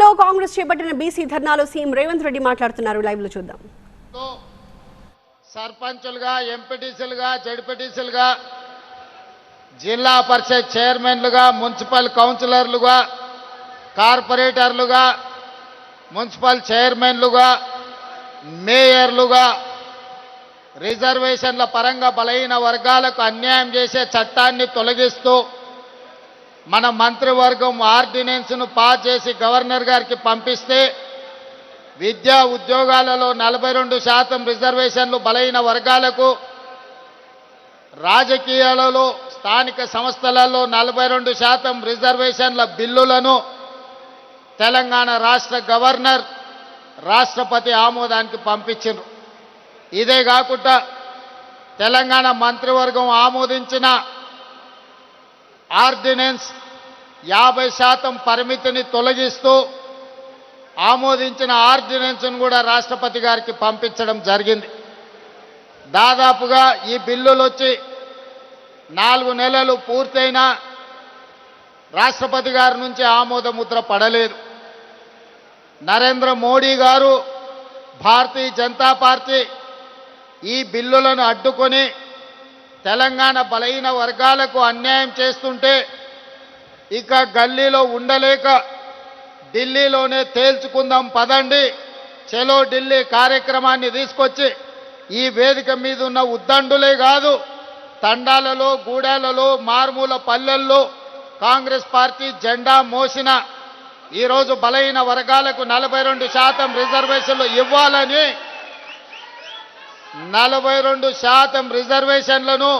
ఖమ్మంలో కాంగ్రెస్ చేపట్టిన బీసీ ధర్నాలో సీఎం రేవంత్ రెడ్డి మాట్లాడుతున్నారు. లైవ్ లో చూద్దాం. సర్పంచులుగా, ఎంపీటీసీలుగా, జడ్పీటీసీలుగా, జిల్లా పరిషత్ చైర్మన్లుగా, మున్సిపల్ కౌన్సిలర్లుగా, కార్పొరేటర్లుగా, మున్సిపల్ చైర్మన్లుగా, మేయర్లుగా రిజర్వేషన్ల పరంగా బలహీన వర్గాలకు అన్యాయం చేసే చట్టాన్ని తొలగిస్తూ మన మంత్రివర్గం ఆర్డినెన్స్ను పాస్ చేసి గవర్నర్ గారికి పంపిస్తే విద్యా ఉద్యోగాలలో 42% రిజర్వేషన్లు బలహీన వర్గాలకు, రాజకీయాలలో స్థానిక సంస్థలలో 42% రిజర్వేషన్ల బిల్లులను తెలంగాణ రాష్ట్ర గవర్నర్ రాష్ట్రపతి ఆమోదానికి పంపించారు. ఇదే కాకుండా తెలంగాణ మంత్రివర్గం ఆమోదించిన ఆర్డినెన్స్ 50% పరిమితిని తొలగిస్తూ ఆమోదించిన ఆర్డినెన్స్ను కూడా రాష్ట్రపతి గారికి పంపించడం జరిగింది. దాదాపుగా ఈ బిల్లులు వచ్చి 4 నెలలు పూర్తయినా రాష్ట్రపతి గారి నుంచి ఆమోద ముద్ర పడలేదు. నరేంద్ర మోడీ గారు, భారతీయ జనతా పార్టీ ఈ బిల్లులను అడ్డుకొని తెలంగాణ బలహీన వర్గాలకు అన్యాయం చేస్తుంటే ఇక గల్లీలో ఉండలేక ఢిల్లీలోనే తేల్చుకుందాం పదండి, చలో ఢిల్లీ కార్యక్రమాన్ని తీసుకొచ్చి ఈ వేదిక మీద ఉన్న ఉద్దండులే కాదు, తండాలలో, గూడాలలో, మారుమూల పల్లెల్లో కాంగ్రెస్ పార్టీ జెండా మోసిన ఈరోజు బలహీన వర్గాలకు 42% రిజర్వేషన్లు ఇవ్వాలని 42% రిజర్వేషన్లను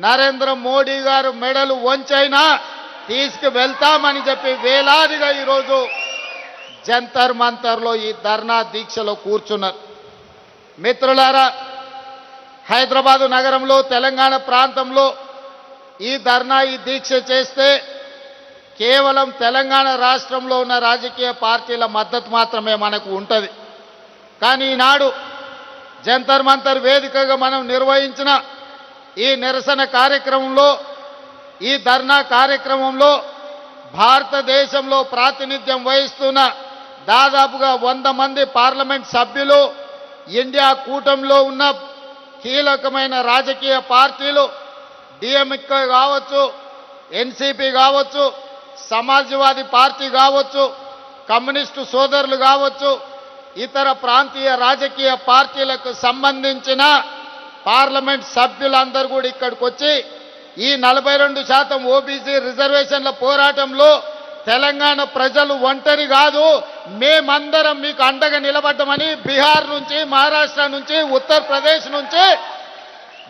నరేంద్ర మోడీ గారు మెడలు వంచైనా తీసుకువెళ్తామని చెప్పి వేలాదిగా ఈరోజు జంతర్ మంతర్లో ఈ ధర్నా దీక్షలో కూర్చున్నారు. మిత్రులారా, హైదరాబాదు నగరంలో, తెలంగాణ ప్రాంతంలో ఈ ధర్నా, ఈ దీక్ష చేస్తే కేవలం తెలంగాణ రాష్ట్రంలో ఉన్న రాజకీయ పార్టీల మద్దతు మాత్రమే మనకు ఉంటుంది. కానీ ఈనాడు జంతర్ మంతర్ వేదికగా మనం నిర్వహించిన ఈ నిరసన కార్యక్రమంలో, ఈ ధర్నా కార్యక్రమంలో భారతదేశంలో ప్రాతినిధ్యం వహిస్తున్న దాదాపుగా 100 మంది పార్లమెంట్ సభ్యులు, ఇండియా కూటమిలో ఉన్న కీలకమైన రాజకీయ పార్టీలు, డిఎంకే కావచ్చు, ఎన్సీపీ కావచ్చు, సమాజ్వాదీ పార్టీ కావచ్చు, కమ్యూనిస్టు సోదరులు కావచ్చు, ఇతర ప్రాంతీయ రాజకీయ పార్టీలకు సంబంధించిన పార్లమెంట్ సభ్యులందరూ కూడా ఇక్కడికి వచ్చి ఈ 42% ఓబీసీ రిజర్వేషన్ల పోరాటంలో తెలంగాణ ప్రజలు ఒంటరి కాదు, మేమందరం మీకు అండగా నిలబడ్డామని బీహార్ నుంచి, మహారాష్ట్ర నుంచి, ఉత్తరప్రదేశ్ నుంచి,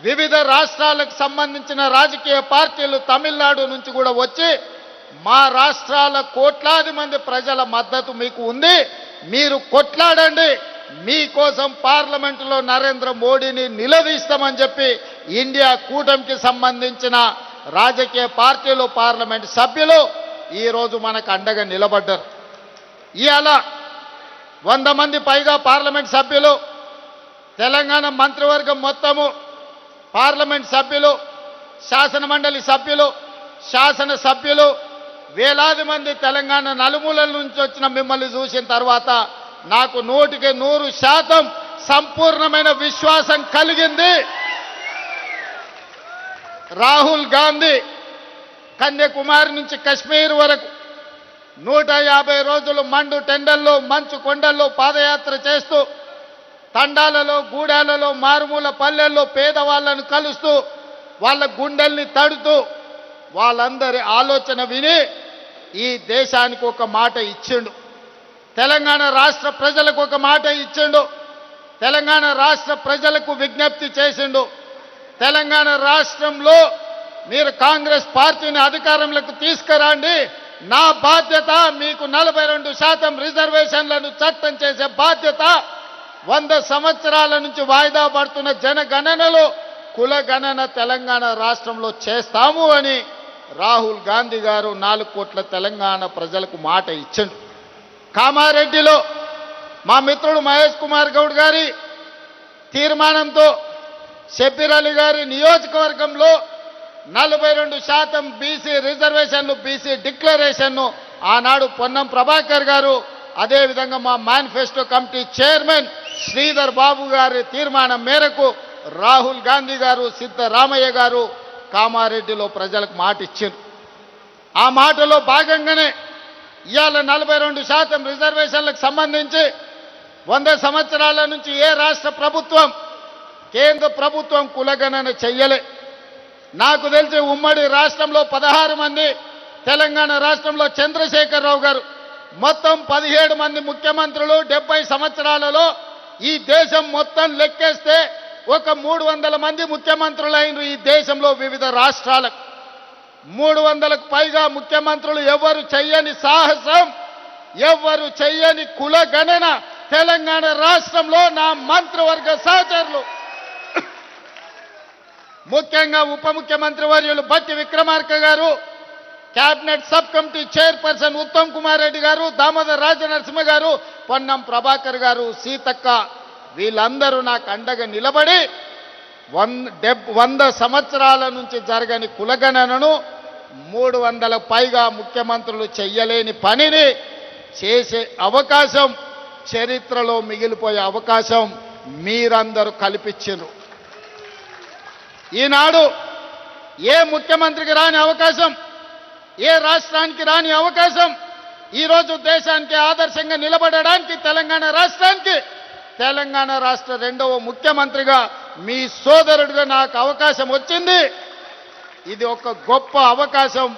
వివిధ రాష్ట్రాలకు సంబంధించిన రాజకీయ పార్టీలు తమిళనాడు నుంచి కూడా వచ్చి మా రాష్ట్రాల కోట్లాది మంది ప్రజల మద్దతు మీకు ఉంది, మీరు కొట్లాడండి, మీకోసం పార్లమెంటులో నరేంద్ర మోడీని నిలదీస్తామని చెప్పి ఇండియా కూటమికి సంబంధించిన రాజకీయ పార్టీలు, పార్లమెంట్ సభ్యులు ఈరోజు మనకు అండగా నిలబడ్డారు. ఇవాళ 100 మంది పైగా పార్లమెంట్ సభ్యులు, తెలంగాణ మంత్రివర్గం మొత్తము, పార్లమెంట్ సభ్యులు, శాసన మండలి సభ్యులు, శాసన సభ్యులు, వేలాది మంది తెలంగాణ నలుమూలల నుంచి వచ్చిన మిమ్మల్ని చూసిన తర్వాత నాకు 100% సంపూర్ణమైన విశ్వాసం కలిగింది. రాహుల్ గాంధీ కన్యాకుమారి నుంచి కశ్మీర్ వరకు 150 రోజులు మండు టెండల్లో, మంచు కొండల్లో పాదయాత్ర చేస్తూ తండాలలో, గూడాలలో, మారుమూల పల్లెల్లో పేదవాళ్లను కలుస్తూ వాళ్ళ గుండెల్ని తడుతూ వాళ్ళందరి ఆలోచన విని ఈ దేశానికి ఒక మాట ఇచ్చిండు, తెలంగాణ రాష్ట్ర ప్రజలకు ఒక మాట ఇచ్చిండు, తెలంగాణ రాష్ట్ర ప్రజలకు విజ్ఞప్తి చేసిండు. తెలంగాణ రాష్ట్రంలో మీరు కాంగ్రెస్ పార్టీని అధికారంలోకి తీసుకురండి, నా బాధ్యత మీకు 42% రిజర్వేషన్లను చట్టం చేసే బాధ్యత, 100 సంవత్సరాల నుంచి వాయిదా పడుతున్న జనగణనలో కులగణన తెలంగాణ రాష్ట్రంలో చేస్తాము అని రాహుల్ గాంధీ గారు 4 కోట్ల తెలంగాణ ప్రజలకు మాట ఇచ్చిండు. కామారెడ్డిలో మా మిత్రుడు మహేష్ కుమార్ గౌడ్ గారి తీర్మానంతో షబ్బీర్ అలీ గారి నియోజకవర్గంలో 42% బీసీ రిజర్వేషన్లు, బీసీ డిక్లరేషన్ను ఆనాడు పొన్నం ప్రభాకర్ గారు, అదేవిధంగా మా manifesto committee chairman Sridhar Babu గారి తీర్మానం మేరకు రాహుల్ గాంధీ గారు, సిద్ధరామయ్య గారు కామారెడ్డిలో ప్రజలకు మాట ఇచ్చారు. ఆ మాటలో భాగంగానే ఇవాళ 42% రిజర్వేషన్లకు సంబంధించి 100 సంవత్సరాల నుంచి ఏ రాష్ట్ర ప్రభుత్వం, కేంద్ర ప్రభుత్వం కులగణన చెయ్యలే. నాకు తెలిసి ఉమ్మడి రాష్ట్రంలో 16 మంది, తెలంగాణ రాష్ట్రంలో చంద్రశేఖరరావు గారు, మొత్తం 17 మంది ముఖ్యమంత్రులు 70 సంవత్సరాలలో ఈ దేశం మొత్తం లెక్కేస్తే ఒక 300 మంది ముఖ్యమంత్రులు అయిన ఈ దేశంలో వివిధ రాష్ట్రాలకు 300కు పైగా ముఖ్యమంత్రులు ఎవరు చెయ్యని సాహసం, ఎవరు చెయ్యని కుల గణన తెలంగాణ రాష్ట్రంలో నా మంత్రివర్గ సహచరులు, ముఖ్యంగా ఉప ముఖ్యమంత్రి వర్యులు బట్టి విక్రమార్క గారు, cabinet sub committee chairperson Uttam Kumar Reddy గారు, దామోదర్ రాజనరసింహ గారు, పొన్నం ప్రభాకర్ గారు, సీతక్క, వీళ్ళందరూ నాకు అండగా నిలబడి 100 సంవత్సరాల నుంచి జరగని కులగణనను 300 పైగా ముఖ్యమంత్రులు చెయ్యలేని పనిని చేసే అవకాశం, చరిత్రలో మిగిలిపోయే అవకాశం మీరందరూ కల్పించారు. ఈనాడు ఏ ముఖ్యమంత్రికి రాని అవకాశం, ఏ రాష్ట్రానికి రాని అవకాశం, ఈరోజు దేశానికి ఆదర్శంగా నిలబడడానికి తెలంగాణ రాష్ట్రానికి, తెలంగాణ రాష్ట్ర 2వ ముఖ్యమంత్రిగా మీ సోదరుడిగా నాకు అవకాశం వచ్చింది. ఇది ఒక గొప్ప అవకాశం.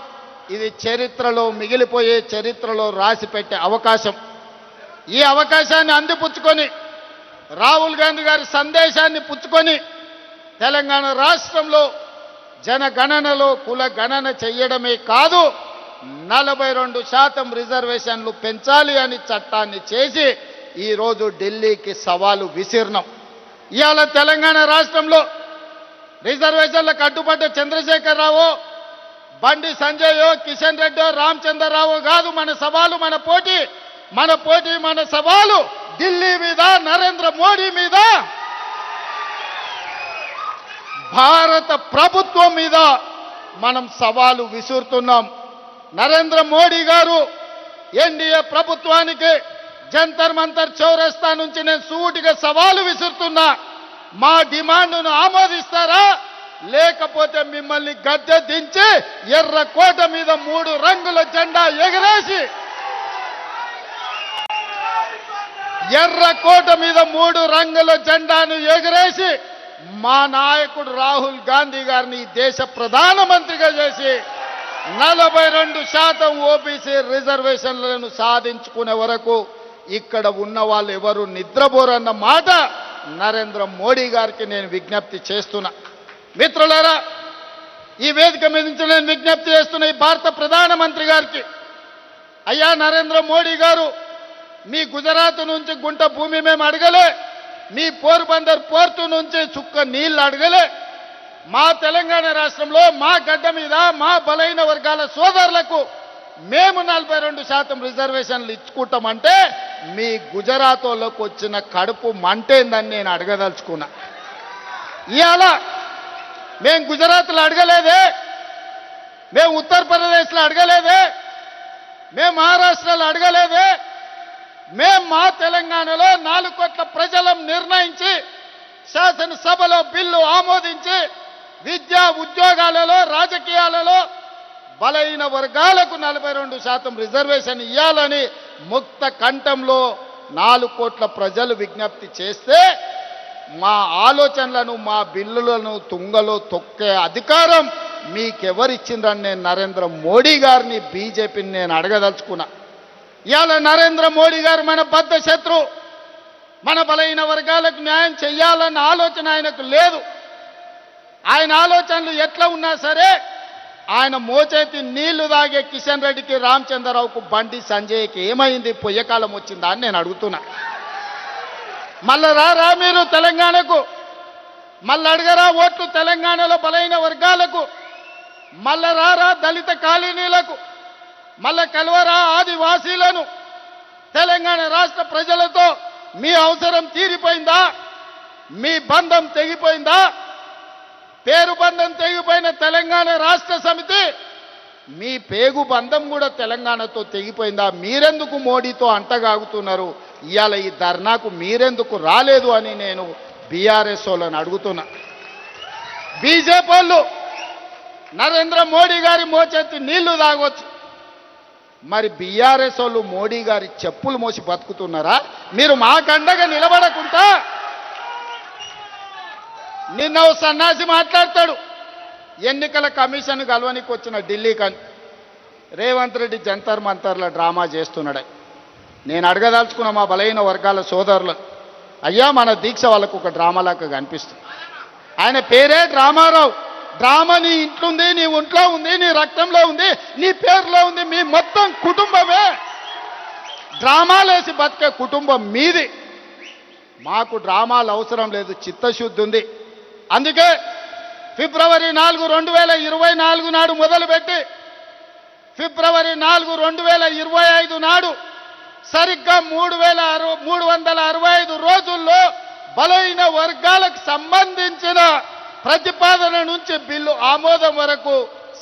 ఇది చరిత్రలో మిగిలిపోయే, చరిత్రలో రాసి పెట్టే అవకాశం. ఈ అవకాశాన్ని అందిపుచ్చుకొని, రాహుల్ గాంధీ గారి సందేశాన్ని పుచ్చుకొని తెలంగాణ రాష్ట్రంలో జనగణనలో కుల గణన చెయ్యడమే కాదు, 42% రిజర్వేషన్లు పెంచాలి అని చట్టాన్ని చేసి ఈరోజు ఢిల్లీకి సవాలు విసిరినాం. ఇవాళ తెలంగాణ రాష్ట్రంలో రిజర్వేషన్లకు అడ్డుపడ్డ చంద్రశేఖరరావు, బండి సంజయో, కిషన్ రెడ్డో, రామచంద్రరావు కాదు మన సవాలు, మన పోటీ, మన సవాలు ఢిల్లీ మీద, నరేంద్ర మోడీ మీద, భారత ప్రభుత్వం మీద మనం సవాలు విసురుతున్నాం. నరేంద్ర మోడీ గారు ఎన్డీఏ ప్రభుత్వానికి జంతర్ మంతర్ చౌరస్తా నుంచి నేను సూటిగా సవాలు విసురుతున్నా. మా డిమాండ్ను ఆమోదిస్తారా, లేకపోతే మిమ్మల్ని గద్దె దించి ఎర్రకోట మీద 3 రంగుల జెండా ఎగరేసి, ఎర్రకోట మీద 3 రంగుల జెండాను ఎగరేసి మా నాయకుడు రాహుల్ గాంధీ గారిని దేశ ప్రధానమంత్రిగా చేసి 42% ఓబీసీ రిజర్వేషన్లను సాధించుకునే వరకు ఇక్కడ ఉన్న వాళ్ళు ఎవరు నిద్రపోరన్న మాట నరేంద్ర మోడీ గారికి నేను విజ్ఞప్తి చేస్తున్నా. మిత్రులారా, ఈ వేదిక మీద నుంచి నేను విజ్ఞప్తి చేస్తున్న ఈ భారత ప్రధానమంత్రి గారికి, అయ్యా నరేంద్ర మోడీ గారు, మీ గుజరాత్ నుంచి గుంట భూమి మేము అడగలే, మీ పోర్బందర్ పోర్టు నుంచి చుక్క నీళ్లు అడగలే. మా తెలంగాణ రాష్ట్రంలో మా గడ్డ మీద మా బలైన వర్గాల సోదరులకు మేము 42% రిజర్వేషన్లు ఇచ్చుకుంటామంటే మీ గుజరాత్ వాళ్ళకు వచ్చిన కడుపు మంటేందని నేను అడగదలుచుకున్నా. ఇవాళ మేము గుజరాత్లో అడగలేదే, మేము ఉత్తరప్రదేశ్లో అడగలేదే, మేము మహారాష్ట్రలో అడగలేదే, మేము మా తెలంగాణలో 4 కోట్ల ప్రజలం నిర్ణయించి శాసనసభలో బిల్లు ఆమోదించి విద్యా ఉద్యోగాలలో, రాజకీయాలలో బలైన వర్గాలకు 42% రిజర్వేషన్ ఇవ్వాలని ముక్త కంఠంలో 4 కోట్ల ప్రజలు విజ్ఞప్తి చేస్తే మా ఆలోచనలను, మా బిల్లులను తుంగలో తొక్కే అధికారం మీకెవరిచ్చిందని నేను నరేంద్ర మోడీ గారిని, బీజేపీని నేను అడగదలుచుకున్నా. ఇవాళ నరేంద్ర మోడీ గారు మన బద్ధ శత్రు, మన బలైన వర్గాలకు న్యాయం చెయ్యాలన్న ఆలోచన ఆయనకు లేదు. ఆయన ఆలోచనలు ఎట్లా ఉన్నా సరే ఆయన మోచేతి నీళ్లు తాగే కిషన్ రెడ్డికి, రామచంద్రరావుకు, బండి సంజయ్కి ఏమైంది, పొయ్యకాలం వచ్చిందా అని నేను అడుగుతున్నా. మళ్ళా రారా మీరు తెలంగాణకు, మళ్ళీ అడగరా ఓట్లు తెలంగాణలో బలైన వర్గాలకు, మళ్ళా రారా దళిత కాలనీలకు, మళ్ళా కలవరా ఆదివాసీలను. తెలంగాణ రాష్ట్ర ప్రజలతో మీ అవసరం తీరిపోయిందా, మీ బంధం తెగిపోయిందా? పేరు బంధం తెగిపోయిన తెలంగాణ రాష్ట్ర సమితి మీ పేగు బంధం కూడా తెలంగాణతో తెగిపోయిందా? మీరెందుకు మోడీతో అంటగాగుతున్నారు? ఇవాళ ఈ ధర్నాకు మీరెందుకు రాలేదు అని నేను బీఆర్ఎస్ వాళ్ళని అడుగుతున్నా. బీజేపీ వాళ్ళు నరేంద్ర మోడీ గారి మోచెత్తి నీళ్లు తాగొచ్చు, మరి బీఆర్ఎస్ వాళ్ళు మోడీ గారి చెప్పులు మోసి బతుకుతున్నారా? మీరు మాకండగా నిలబడకుండా నిన్న ఓ సన్నాసి మాట్లాడతాడు, ఎన్నికల కమిషన్ కలవనికి వచ్చిన ఢిల్లీకి అని. రేవంత్ రెడ్డి జంతర్ మంతర్ల డ్రామా చేస్తున్నాడు. నేను అడగదలుచుకున్న మా బలహీన వర్గాల సోదరులు, అయ్యా మన దీక్ష వాళ్ళకు ఒక డ్రామాలాగా కనిపిస్తుంది. ఆయన పేరే డ్రామారావు. డ్రామా నీ ఇంట్లో ఉంది, నీ ఒంట్లో ఉంది, నీ రక్తంలో ఉంది, నీ పేరులో ఉంది, మీ మొత్తం కుటుంబమే డ్రామాలేసి బతికే కుటుంబం మీది. మాకు డ్రామాలు అవసరం లేదు, చిత్తశుద్ధి ఉంది. అందుకే ఫిబ్రవరి 4, 2024 నాడు మొదలుపెట్టి ఫిబ్రవరి 4, 2025 నాడు సరిగ్గా 365 రోజుల్లో బలహీన వర్గాలకు సంబంధించిన ప్రతిపాదన నుంచి బిల్లు ఆమోదం వరకు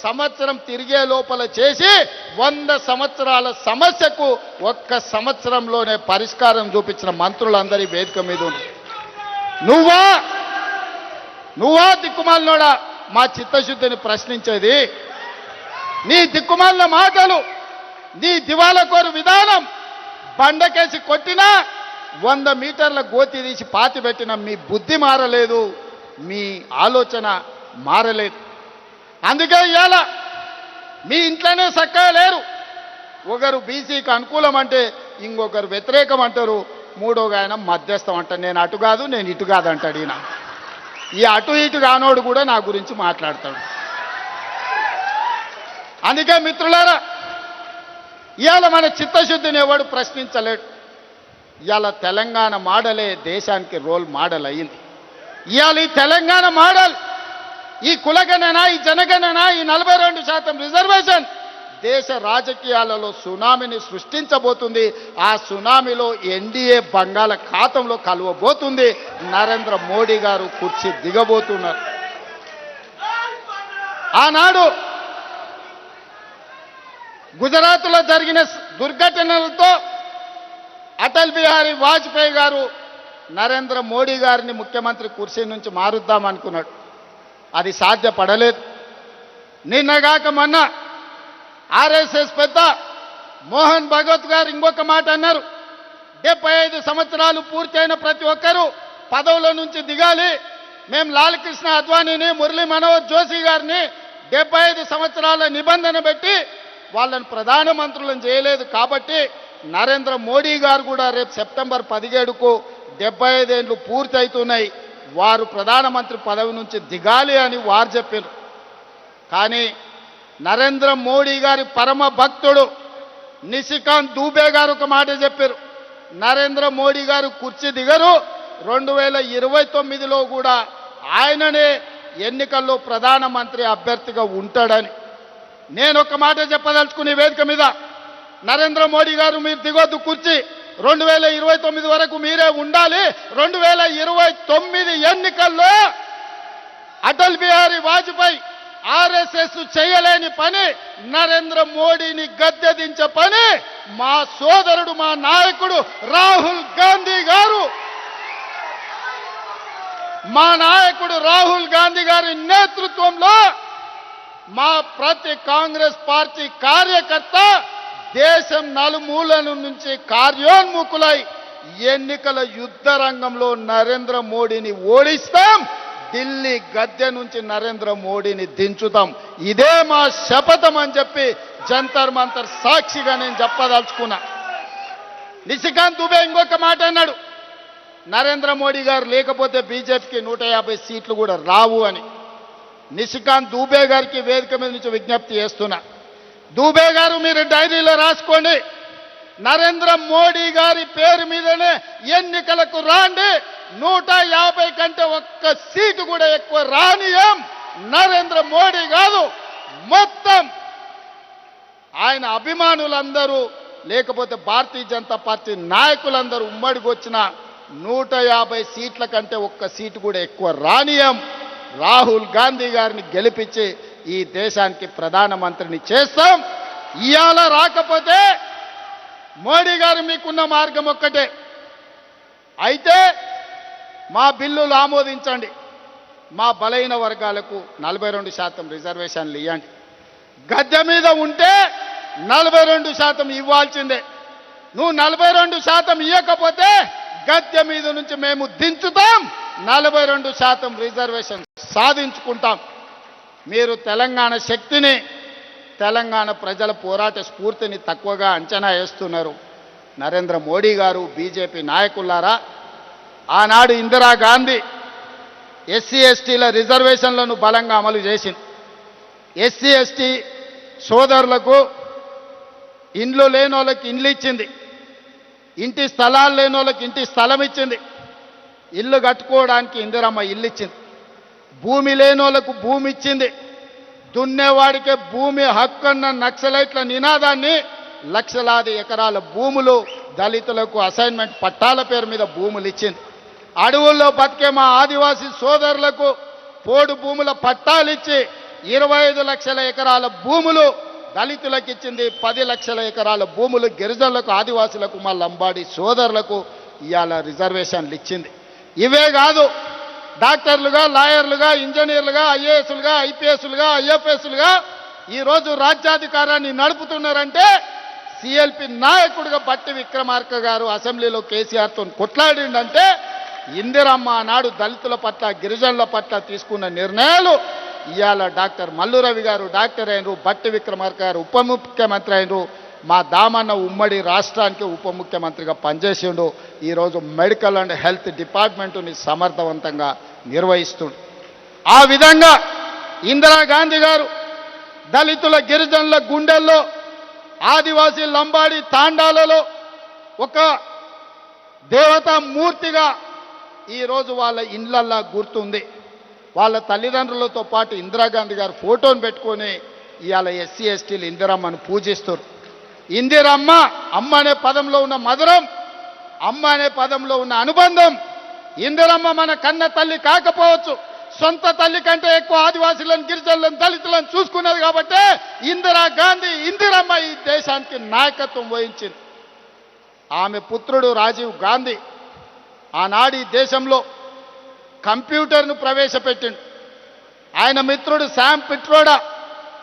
సంవత్సరం తిరిగే లోపల చేసి 100 సంవత్సరాల సమస్యకు ఒక్క సంవత్సరంలోనే పరిష్కారం చూపించిన మంత్రులందరి వేదిక మీద ఉంది. నువ్వా దిక్కుమాలినోడా మా చిత్తశుద్ధిని ప్రశ్నించేది? నీ దిక్కుమాలిన మాటలు, నీ దివాలకోరు విధానం, బండకేసి కొట్టినా 100 మీటర్ల గోతి తీసి పాతి పెట్టిన మీ బుద్ధి మారలేదు, మీ ఆలోచన మారలేదు. అందుకే ఇవాళ మీ ఇంట్లోనే చక్కగా లేరు. ఒకరు బీసీకి అనుకూలం అంటే ఇంకొకరు వ్యతిరేకం అంటారు, మూడోగా ఆయన మధ్యస్థం అంటారు. నేను అటు కాదు, నేను ఇటు కాదు అంటాడు ఈయన. ఈ అటు ఇటు కానోడు కూడా నా గురించి మాట్లాడతాడు. అందుకే మిత్రులారా, ఇవాళ మన చిత్తశుద్ధిని ఎవడు ప్రశ్నించలేడు. ఇవాళ తెలంగాణ మోడలే దేశానికి రోల్ మోడల్ అయ్యింది. ఇవాళ ఈ తెలంగాణ మోడల్, ఈ కులగణన, ఈ జనగణన, ఈ 42% రిజర్వేషన్ దేశ రాజకీయాలలో సునామీని సృష్టించబోతుంది. ఆ సునామీలో ఎన్డీఏ బంగాళాఖాతంలో కలవబోతుంది. నరేంద్ర మోడీ గారు కుర్చీ దిగబోతున్నారు. ఆనాడు గుజరాత్లో జరిగిన దుర్ఘటనలతో అటల్ బిహారీ వాజ్పేయి గారు నరేంద్ర మోడీ గారిని ముఖ్యమంత్రి కుర్చీ నుంచి మారుద్దామనుకున్నాడు. అది సాధ్యపడలేదు. నిన్నగాక మొన్న ఆర్ఎస్ఎస్ పెద్ద మోహన్ భగవత్ గారు ఇంకొక మాట అన్నారు, 75 సంవత్సరాలు పూర్తయిన ప్రతి ఒక్కరూ పదవుల నుంచి దిగాలి. మేము లాల్ కృష్ణ అద్వానీని, మురళీ మనోహర్ జోషి గారిని 75 సంవత్సరాల నిబంధన పెట్టి వాళ్ళని ప్రధానమంత్రులను చేయలేదు. కాబట్టి నరేంద్ర మోడీ గారు కూడా రేపు సెప్టెంబర్ 17కు 75 ఏళ్ళు పూర్తి అవుతున్నాయి, వారు ప్రధానమంత్రి పదవి నుంచి దిగాలి అని వారు చెప్పారు. కానీ నరేంద్ర మోడీ గారి పరమ భక్తుడు నిశికాంత్ దూబే గారు ఒక మాట చెప్పారు, నరేంద్ర మోడీ గారు కుర్చీ దిగరు, 2029లో కూడా ఆయననే ఎన్నికల్లో ప్రధానమంత్రి అభ్యర్థిగా ఉంటాడని. నేను ఒక మాట చెప్పదలుచుకునే వేదిక మీద, నరేంద్ర మోడీ గారు మీరు దిగొద్దు కుర్చీ, 2029 వరకు మీరే ఉండాలి. 2029 ఎన్నికల్లో అటల్ బిహారీ వాజ్పేయి ఆర్ఎస్ఎస్ చేయలేని పని, నరేంద్ర మోడీని గద్దెదించే పని మా సోదరుడు, మా నాయకుడు రాహుల్ గాంధీ గారు, మా నాయకుడు రాహుల్ గాంధీ గారి నేతృత్వంలో మా ప్రతి కాంగ్రెస్ పార్టీ కార్యకర్త దేశం నలుమూలల నుంచి కార్యోన్ముఖులై ఎన్నికల యుద్ధ రంగంలో నరేంద్ర మోడీని ఓడిస్తాం, ఢిల్లీ గద్దె నుంచి నరేంద్ర మోడీని దించుతాం. ఇదే మా శపథం అని చెప్పి జంతర్ మంతర్ సాక్షిగా నేను చెప్పదలుచుకున్నా. నిశికాంత్ దుబే ఇంకొక మాట అన్నాడు, నరేంద్ర మోడీ గారు లేకపోతే బీజేపీకి 150 సీట్లు కూడా రావు అని. నిశికాంత్ దూబే గారికి వేదిక మీద నుంచి విజ్ఞప్తి చేస్తున్నా, దూబే గారు మీరు డైరీలో రాసుకోండి, నరేంద్ర మోడీ గారి పేరు మీదనే ఎన్నికలకు రాండి, 150 కంటే ఒక్క సీటు కూడా ఎక్కువ రానియం. నరేంద్ర మోడీ కాదు, మొత్తం ఆయన అభిమానులందరూ లేకపోతే భారతీయ జనతా పార్టీ నాయకులందరూ ఉమ్మడికి వచ్చిన 150 సీట్ల కంటే ఒక్క సీటు కూడా ఎక్కువ రానియం. రాహుల్ గాంధీ గారిని గెలిపించి ఈ దేశానికి ప్రధానమంత్రిని చేస్తాం. ఇవాళ రాకపోతే మోడీ గారు మీకున్న మార్గం ఒక్కటే, అయితే మా బిల్లులు ఆమోదించండి, మా బలైన వర్గాలకు 42% రిజర్వేషన్లు ఇవ్వండి. గద్దె మీద ఉంటే 42% ఇవ్వాల్సిందే. నువ్వు 42% ఇవ్వకపోతే గద్దె మీద నుంచి మేము దించుతాం, 42% రిజర్వేషన్ సాధించుకుంటాం. మీరు తెలంగాణ శక్తిని, తెలంగాణ ప్రజల పోరాట స్ఫూర్తిని తక్కువగా అంచనా వేస్తున్నారు. నరేంద్ర మోడీ గారు, బీజేపీ నాయకులారా, ఆనాడు ఇందిరాగాంధీ ఎస్సీ ఎస్టీల రిజర్వేషన్లను బలంగా అమలు చేసింది. ఎస్సీ ఎస్టీ సోదరులకు ఇండ్లు లేని వాళ్ళకి ఇండ్లు ఇచ్చింది, ఇంటి స్థలాలు లేని వాళ్ళకి ఇంటి స్థలం ఇచ్చింది, ఇల్లు కట్టుకోవడానికి ఇందిరమ్మ ఇల్లు ఇచ్చింది, భూమి లేని వాళ్ళకు భూమి ఇచ్చింది. దున్నేవాడికే భూమి హక్కు అన్న నక్సలైట్ల నినాదాన్ని లక్షలాది ఎకరాల భూములు దళితులకు అసైన్మెంట్ పట్టాల పేరు మీద భూములు ఇచ్చింది. అడవుల్లో బతికే మా ఆదివాసీ సోదరులకు పోడు భూముల పట్టాలు ఇచ్చి 25 లక్షల ఎకరాల భూములు దళితులకు ఇచ్చింది. 10 లక్షల ఎకరాల భూములు గిరిజనులకు, ఆదివాసులకు, మా లంబాడి సోదరులకు ఇవాళ రిజర్వేషన్లు ఇచ్చింది. ఇవే కాదు, డాక్టర్లుగా, లాయర్లుగా, ఇంజనీర్లుగా, ఐఏఎస్లుగా, ఐపీఎస్లుగా, ఐఎఫ్ఎస్లుగా ఈరోజు రాజ్యాధికారాన్ని నడుపుతున్నారంటే సిఎల్పి నాయకుడిగా బట్టి విక్రమార్క గారు అసెంబ్లీలో కేసీఆర్తో కొట్లాడిండంటే ఇందిరమ్మ నాడు దళితుల పట్ల, గిరిజనుల పట్ల తీసుకున్న నిర్ణయాలు ఇవాళ డాక్టర్ మల్లు రవి గారు డాక్టర్ అయినరు, బట్టి విక్రమార్క గారు ఉప ముఖ్యమంత్రి అయినరు, మా దామన్న ఉమ్మడి రాష్ట్రానికి ఉప ముఖ్యమంత్రిగా పనిచేసిండు. ఈరోజు మెడికల్ అండ్ హెల్త్ డిపార్ట్మెంటుని సమర్థవంతంగా నిర్వహిస్తుండు. ఆ విధంగా ఇందిరాగాంధీ గారు దళితుల, గిరిజనుల గుండెల్లో, ఆదివాసీ లంబాడి తాండాలలో ఒక దేవతా మూర్తిగా ఈరోజు వాళ్ళ ఇండ్లల్లా గుర్తుంది. వాళ్ళ తల్లిదండ్రులతో పాటు ఇందిరాగాంధీ గారు ఫోటోను పెట్టుకొని ఇవాళ ఎస్సీ ఎస్టీలు ఇందిరమ్మను పూజిస్తారు. ఇందిరమ్మ, అమ్మ అనే పదంలో ఉన్న మధురం, అమ్మ అనే పదంలో ఉన్న అనుబంధం. ఇందిరమ్మ మన కన్న తల్లి కాకపోవచ్చు, సొంత తల్లి కంటే ఎక్కువ ఆదివాసీలను, గిరిజనులను, దళితులను చూసుకున్నది కాబట్టి ఇందిరాగాంధీ, ఇందిరమ్మ ఈ దేశానికి నాయకత్వం వహించింది. ఆమె పుత్రుడు రాజీవ్ గాంధీ ఆనాడు ఈ దేశంలో కంప్యూటర్ను ప్రవేశపెట్టిండు. ఆయన మిత్రుడు శామ్ పిట్రోడా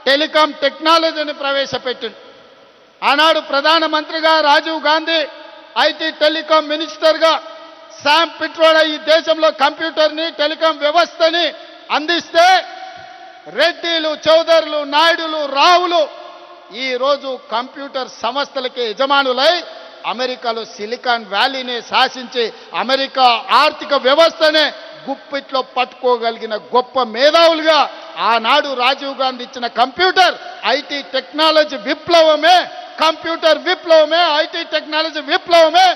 టెలికాం టెక్నాలజీని ప్రవేశపెట్టిండు. ఆనాడు ప్రధానమంత్రిగా రాజీవ్ గాంధీ, ఐటీ టెలికాం మినిస్టర్గా శామ్ పిట్రోడా ఈ దేశంలో కంప్యూటర్ని, టెలికాం వ్యవస్థని అందిస్తే రెడ్డిలు, చౌదరులు, నాయుడులు, రావులు ఈరోజు కంప్యూటర్ సంస్థలకి యజమానులై అమెరికాలో సిలికాన్ వ్యాలీనే శాసించి అమెరికా ఆర్థిక వ్యవస్థనే గుప్పిట్లో పట్టుకోగలిగిన గొప్ప మేధావులుగా ఆనాడు రాజీవ్ గాంధీ ఇచ్చిన కంప్యూటర్, ఐటీ టెక్నాలజీ విప్లవమే, కంప్యూటర్ విప్లవమే, ఐటీ టెక్నాలజీ విప్లవమే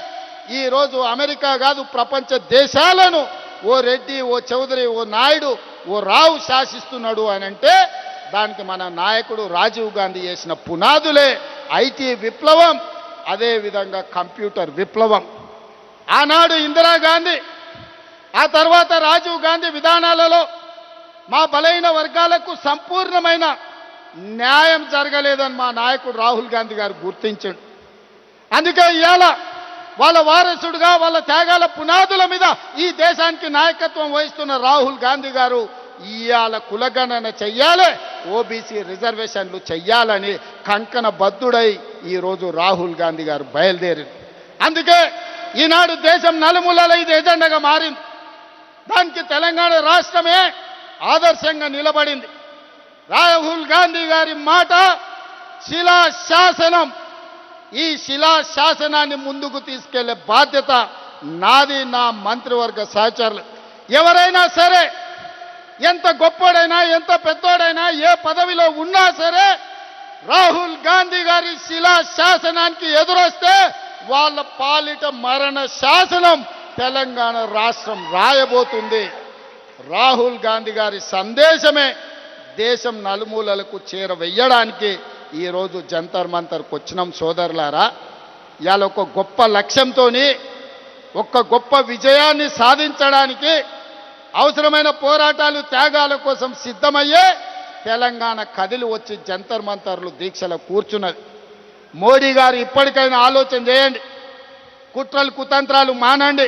ఈరోజు అమెరికా కాదు ప్రపంచ దేశాలను ఓ రెడ్డి, ఓ చౌదరి, ఓ నాయుడు, ఓ రావు శాసిస్తున్నాడు అని అంటే దానికి మన నాయకుడు రాజీవ్ గాంధీ చేసిన పునాదులే ఐటీ విప్లవం, అదేవిధంగా కంప్యూటర్ విప్లవం. ఆనాడు ఇందిరాగాంధీ, ఆ తర్వాత రాజీవ్ గాంధీ విధానాలలో మా బలైన వర్గాలకు సంపూర్ణమైన న్యాయం జరగలేదని మా నాయకుడు రాహుల్ గాంధీ గారు గుర్తించాడు. అందుకే ఇవాళ వాళ్ళ వారసుడుగా, వాళ్ళ త్యాగాల పునాదుల మీద ఈ దేశానికి నాయకత్వం వహిస్తున్న రాహుల్ గాంధీ గారు ఇవాళ కులగణన చెయ్యాలి, ఓబీసీ రిజర్వేషన్లు చెయ్యాలని కంకణ బద్దుడై ఈరోజు రాహుల్ గాంధీ గారు బయలుదేరింది. అందుకే ఈనాడు దేశం నలుమూలల ఇది ఎజెండాగా మారింది. దానికి తెలంగాణ రాష్ట్రమే ఆదర్శంగా నిలబడింది. రాహుల్ గాంధీ గారి మాట శిలాశాసనం. ఈ శిలాశాసనాన్ని ముందుకు తీసుకెళ్లే బాధ్యత నాది, నా మంత్రివర్గ సహచరులు. ఎవరైనా సరే, ఎంత గొప్పోడైనా, ఎంత పెద్దోడైనా, ఏ పదవిలో ఉన్నా సరే రాహుల్ గాంధీ గారి శిలాశాసనానికి ఎదురొస్తే వాళ్ళ పాలిట మరణ శాసనం తెలంగాణ రాష్ట్రం రాయబోతుంది. రాహుల్ గాంధీ గారి సందేశమే దేశం నలుమూలలకు చేరవేయడానికి ఈరోజు జంతర్ మంతర్కి వచ్చినాం సోదరులారా. ఇవాళ ఒక గొప్ప లక్ష్యంతో, ఒక గొప్ప విజయాన్ని సాధించడానికి అవసరమైన పోరాటాలు, త్యాగాల కోసం సిద్ధమయ్యే తెలంగాణ కదిలి వచ్చి జంతర్ మంతర్లు దీక్షలో కూర్చున్నది. మోడీ గారు ఇప్పటికైనా ఆలోచన చేయండి, కుట్రలు కుతంత్రాలు మానండి.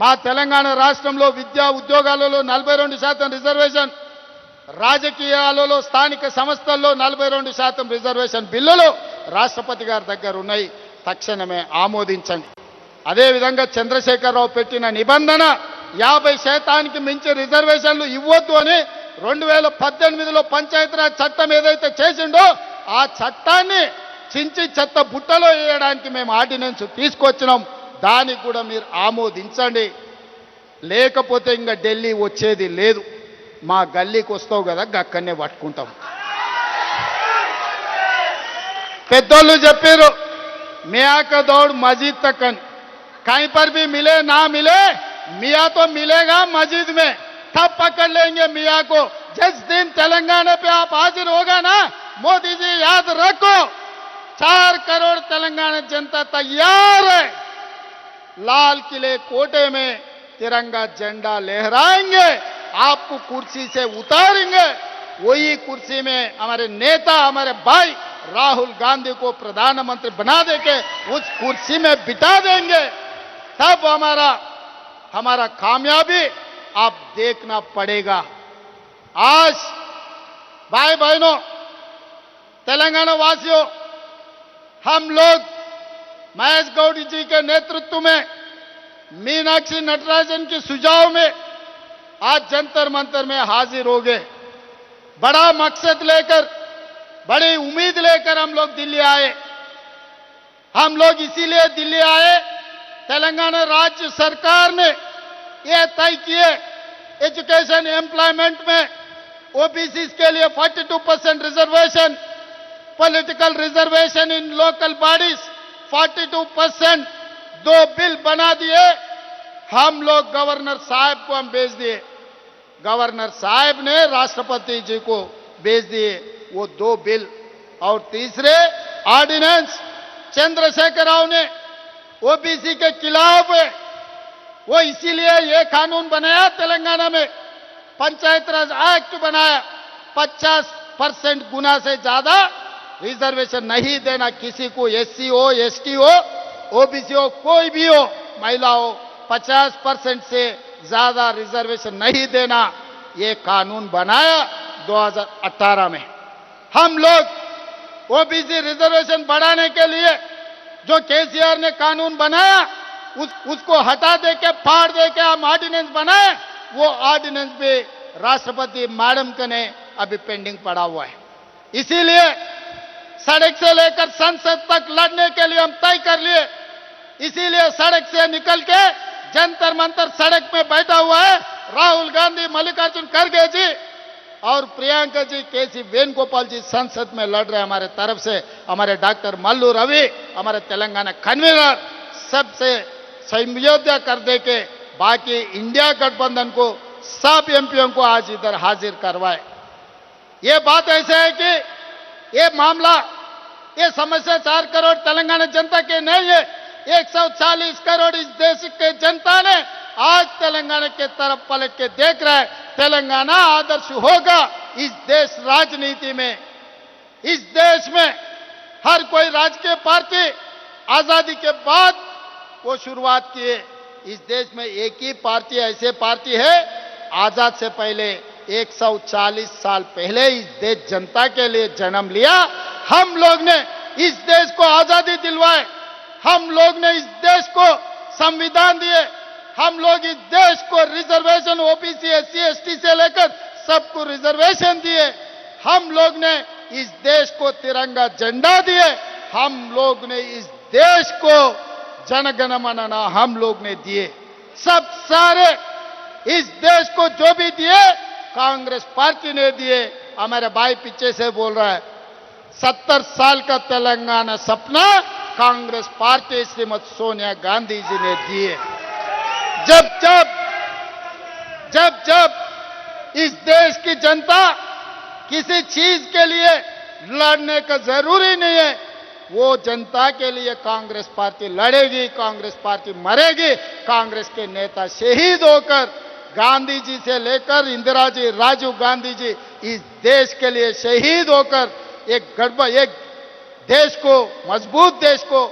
మా తెలంగాణ రాష్ట్రంలో విద్యా ఉద్యోగాలలో 42% రిజర్వేషన్, రాజకీయాలలో స్థానిక సంస్థల్లో 42% రిజర్వేషన్ బిల్లులు రాష్ట్రపతి గారి దగ్గర ఉన్నాయి. తక్షణమే ఆమోదించండి. అదేవిధంగా చంద్రశేఖరరావు పెట్టిన నిబంధన 50% మించి రిజర్వేషన్లు ఇవ్వద్దు అని 2018లో పంచాయతీరాజ్ చట్టం ఏదైతే చేసిండో ఆ చట్టాన్ని చించి చెత్త బుట్టలో వేయడానికి మేము ఆర్డినెన్స్ తీసుకొచ్చినాం. దానికి కూడా మీరు ఆమోదించండి. లేకపోతే ఇంకా ఢిల్లీ వచ్చేది లేదు. మా గల్లీకి వస్తావు కదా, అక్కడనే పట్టుకుంటాం. పెద్దోళ్ళు చెప్పారు మియా కా దౌड़ मस्जिद तक అని. कहीं पर भी मिले ना मिले मियाँ तो मिलेगा मस्जिद में, तब पकड़ लेंगे मियाँ को. जिस दिन तेलंगाना पे आप हाजिर होगा ना मोदी जी, याद रखो 4 करोड़ तेलंगाना जनता तैयार है. लाल किले कोटे में तिरंगा झंडा लहराएंगे, आपको कुर्सी से उतारेंगे. वही कुर्सी में हमारे नेता, हमारे भाई राहुल गांधी को प्रधानमंत्री बना देके उस कुर्सी में बिठा देंगे. तब हमारा कामयाबी आप देखना पड़ेगा. आज भाई बहनों, तेलंगाना वासियों, हम लोग महेश गौड़ जी के नेतृत्व में, मीनाक्षी नटराजन के सुझाव में आज जंतर मंतर में हाजिर हो गए. बड़ा मकसद लेकर, बड़ी उम्मीद लेकर हम लोग दिल्ली आए. हम लोग इसीलिए दिल्ली आए, तेलंगाना राज्य सरकार ने यह तय किए एजुकेशन एम्प्लॉयमेंट में ओबीसी के लिए 42% रिजर्वेशन, पॉलिटिकल रिजर्वेशन इन लोकल बॉडीज 42%. 2 बिल बना दिए. हम लोग गवर्नर साहब को हम भेज दिए. गवर्नर साहब ने राष्ट्रपति जी को भेज दिए वो 2 बिल. और तीसरे ऑर्डिनेंस चंद्रशेखर राव ने ओबीसी के खिलाफ है. वो इसीलिए ये कानून बनाया तेलंगाना में, पंचायत राज एक्ट बनाया. 50% गुना से ज्यादा रिजर्वेशन नहीं देना किसी को, एससी हो, एसटी हो, ओबीसी हो, कोई भी हो, महिला हो, 50% से ज्यादा रिजर्वेशन नहीं देना. ये कानून बनाया 2018 में. हम लोग ओबीसी रिजर्वेशन बढ़ाने के लिए जो केसीआर ने कानून बनाया उसको हटा देके, फाड़ देके हम ऑर्डिनेंस बनाए. वो ऑर्डिनेंस भी राष्ट्रपति मैडम के ने अभी पेंडिंग पड़ा हुआ है. इसीलिए सड़क से लेकर संसद तक लड़ने के लिए हम तय कर लिए. इसीलिए सड़क से निकल के जंतर मंतर सड़क में बैठा हुआ है राहुल गांधी, मल्लिकार्जुन खड़गे जी और प्रियंका जी, केसी वेणुगोपाल जी संसद में लड़ रहे. हमारे तरफ से हमारे डॉक्टर मल्लू रवि, हमारे तेलंगाना कन्वीनर, सबसे समझौता कर दे के बाकी इंडिया गठबंधन को सब एमपीओ को आज इधर हाजिर करवाए. ये बात ऐसे है कि ये मामला, ये समस्या 4 करोड़ तेलंगाना जनता के नहीं है, 140 करोड़ इस देश के जनता ने आज तेलंगाना के तरफ पलट के देख रहा है. तेलंगाना आदर्श होगा इस देश राजनीति में. इस देश में हर कोई राजकीय पार्टी आजादी के बाद वो शुरुआत किए. इस देश में एक ही पार्टी, ऐसे पार्टी है आजाद से पहले 140 साल पहले इस देश जनता के लिए जन्म लिया. हम लोग ने इस देश को आजादी दिलवाए. हम लोग ने इस देश को संविधान दिए. हम लोग इस देश को रिजर्वेशन ओबीसी, एससी, एसटी से लेकर सबको रिजर्वेशन दिए. हम लोग ने इस देश को तिरंगा झंडा दिए. हम लोग ने इस देश को जनगण मन हम लोग ने दिए. सब सारे इस देश को जो भी दिए कांग्रेस पार्टी ने दिए. हमारे भाई पीछे से बोल रहा है 70 साल का तेलंगाना सपना कांग्रेस पार्टी श्रीमती सोनिया गांधी जी ने दिए. जब जब जब जब इस देश की जनता किसी चीज के लिए लड़ने का जरूरी नहीं है, वो जनता के लिए कांग्रेस पार्टी लड़ेगी, कांग्रेस पार्टी मरेगी. कांग्रेस के नेता शहीद होकर गांधी जी से लेकर इंदिरा जी, राजीव गांधी जी इस देश के लिए शहीद होकर एक देश को, मजबूत देश को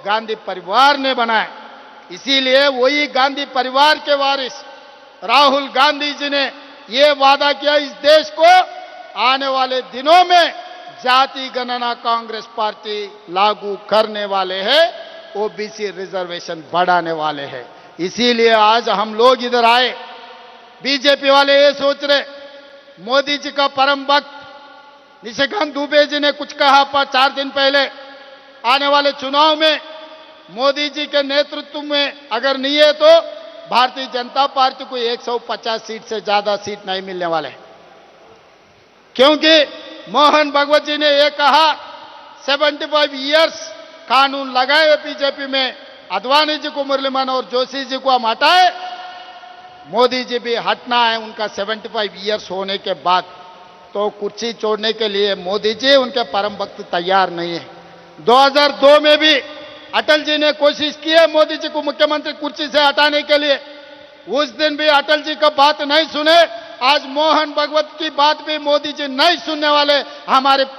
गांधी परिवार ने बनाया। इसीलिए वही गांधी परिवार के वारिस राहुल गांधी जी ने ये वादा किया, इस देश को आने वाले दिनों में जाति गणना कांग्रेस पार्टी लागू करने वाले हैं, ओबीसी रिजर्वेशन बढ़ाने वाले हैं। इसीलिए आज हम लोग इधर आए। बीजेपी वाले ये सोच रहे, मोदी जी का परम भक्त निशिकांत दुबे जी ने कुछ कहा 4 दिन पहले, आने वाले चुनाव में मोदी जी के नेतृत्व में अगर नहीं है तो भारतीय जनता पार्टी को 150 सीट से ज्यादा सीट नहीं मिलने वाले, क्योंकि मोहन भगवत जी ने यह कहा 75 इयर्स कानून लगाए बीजेपी में, अडवाणी जी को, मुरली मनोहर जोशी जी को हम हटाए, मोदी जी भी हटना है उनका 75 इयर्स होने के बाद। तो कुर्सी छोड़ने के लिए मोदी जी, उनके परम भक्त तैयार नहीं है। 2002 में भी अटल जी ने कोशिश की है मोदी जी को मुख्यमंत्री कुर्सी से हटाने के लिए, उस दिन भी अटल जी का बात नहीं सुने। आज मोहन भगवत की बात भी मोदी जी नहीं सुनने वाले,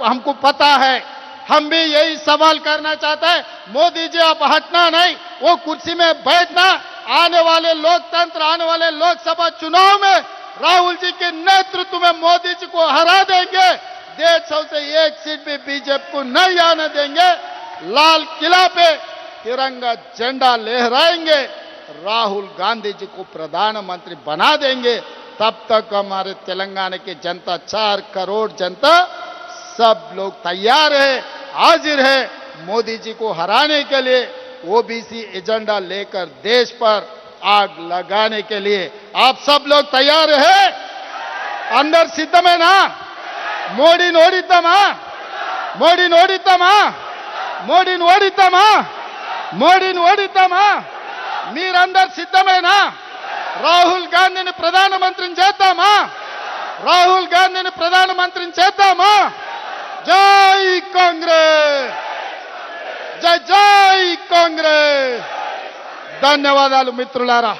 हमको पता है। हम भी यही सवाल करना चाहते हैं, मोदी जी आप हटना नहीं, वो कुर्सी में बैठना। आने वाले लोकतंत्र, आने वाले लोकसभा चुनाव में राहुल जी के नेतृत्व में मोदी जी को हरा देंगे। 150 से 1 सीट भी बीजेपी को नहीं आने देंगे। लाल किला पे तिरंगा झंडा लहराएंगे, राहुल गांधी जी को प्रधानमंत्री बना देंगे। तब तक हमारे तेलंगाना की जनता, 4 करोड़ जनता, सब लोग तैयार है, हाजिर है मोदी जी को हराने के लिए, ओबीसी एजेंडा लेकर देश पर आग लगाने के लिए। आप सब लोग तैयार है? अंदर सिद्धमेना? मोदी नोडितमा? मोदी नोडितमा? మోడీని ఓడిద్దామా? మీరందరు సిద్ధమేనా? రాహుల్ గాంధీని ప్రధానమంత్రిని చేద్దామా? రాహుల్ గాంధీని ప్రధానమంత్రిని చేద్దామా? జై కాంగ్రెస్, జై జై కాంగ్రెస్. ధన్యవాదాలు మిత్రులారా.